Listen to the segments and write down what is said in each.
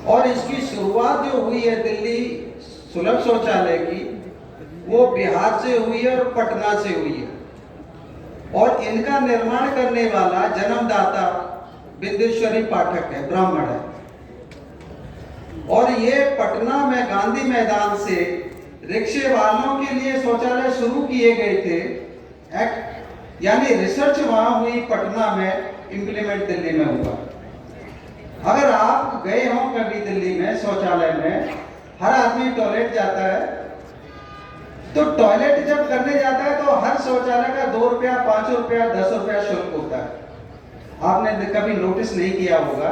और इसकी शुरुआत जो हुई है दिल्ली सुलभ शौचालय की, वो बिहार से हुई है और पटना से हुई है। और इनका निर्माण करने वाला जन्मदाता विद्येश्वरी पाठक है, ब्राह्मण है। और ये पटना में गांधी मैदान से रिक्शे वालों के लिए शौचालय शुरू किए गए थे। यानी रिसर्च वहां हुई पटना में, इंप्लीमेंट दिल्ली में हुआ। अगर आप गए हो कभी दिल्ली में शौचालय में, हर आदमी टॉयलेट जाता है, तो टॉयलेट जब करने जाता है तो हर शौचालय का 2 रुपया, 5 रुपया, 10 रुपया शुल्क होता है। आपने कभी नोटिस नहीं किया होगा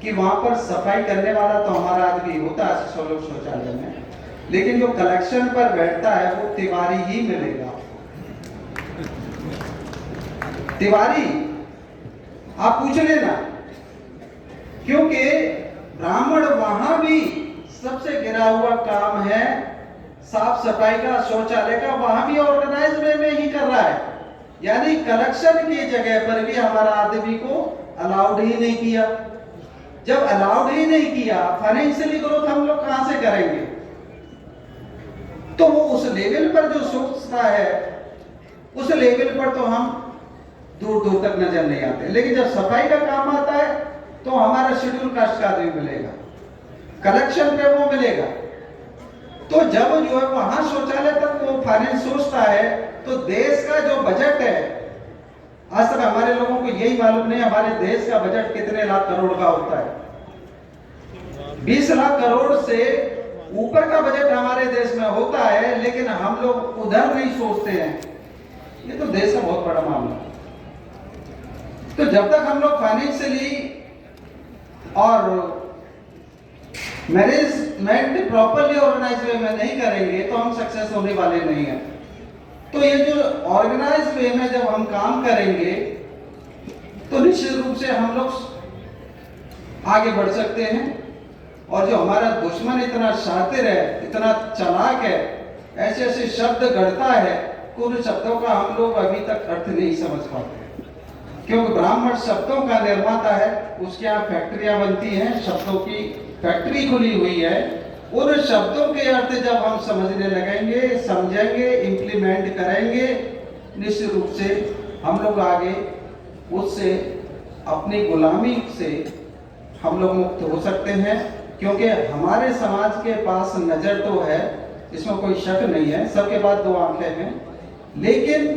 कि वहां पर सफाई करने वाला तो हमारा आदमी होता है शौचालय में, लेकिन जो कलेक्शन पर बैठता है वो तिवारी ही मिलेगा। तिवारी आप पूछ लेना, क्योंकि ब्राह्मण वहां भी सबसे गिरा हुआ काम है साफ सफाई का, शौचालय का, वहां भी ऑर्गेनाइज वे में ही कर रहा है। यानी कलेक्शन की जगह पर भी हमारा आदमी को अलाउड ही नहीं किया। जब अलाउड ही नहीं किया, फाइनेंशियली ग्रोथ हम लोग कहां से करेंगे? तो वो उस लेवल पर जो सोचता है, उस लेवल पर तो हम दूर दूर तक नजर नहीं आते। लेकिन जब सफाई का काम आता है तो हमारा शेड्यूल कास्ट का आदमी मिलेगा, कलेक्शन पे वो मिलेगा। तो जब जो है वहां शौचालय तक वो फाइनेंस सोचता है, तो देश का जो बजट है, आज तक हमारे लोगों को यही मालूम नहीं हमारे देश का बजट कितने लाख करोड़ का होता है। 20 लाख करोड़ से ऊपर का बजट हमारे देश में होता है, लेकिन हम लोग उधर नहीं सोचते हैं। ये तो देश का बहुत बड़ा मामला है। तो जब तक हम लोग फाइनेंशियली और मैनेजमेंट प्रॉपर्ली ऑर्गेनाइज वे में नहीं करेंगे तो हम सक्सेस होने वाले नहीं हैं। तो ये जो ऑर्गेनाइज वे में जब हम काम करेंगे तो निश्चित रूप से हम लोग आगे बढ़ सकते हैं। और जो हमारा दुश्मन इतना शातिर है, इतना चालाक है, ऐसे ऐसे शब्द गढ़ता है, उन शब्दों का हम लोग अभी तक अर्थ नहीं समझ पाते, क्योंकि ब्राह्मण शब्दों का निर्माता है। उसके यहाँ फैक्ट्रियां बनती हैं, शब्दों की फैक्ट्री खुली हुई है। उन शब्दों के अर्थ जब हम समझने लगेंगे, समझेंगे, इंप्लीमेंट करेंगे, निश्चित रूप से हम लोग आगे उससे, अपनी गुलामी से हम लोग मुक्त हो सकते हैं। क्योंकि हमारे समाज के पास नजर तो है, इसमें कोई शक नहीं है, सबके पास 2 आंखें हैं, लेकिन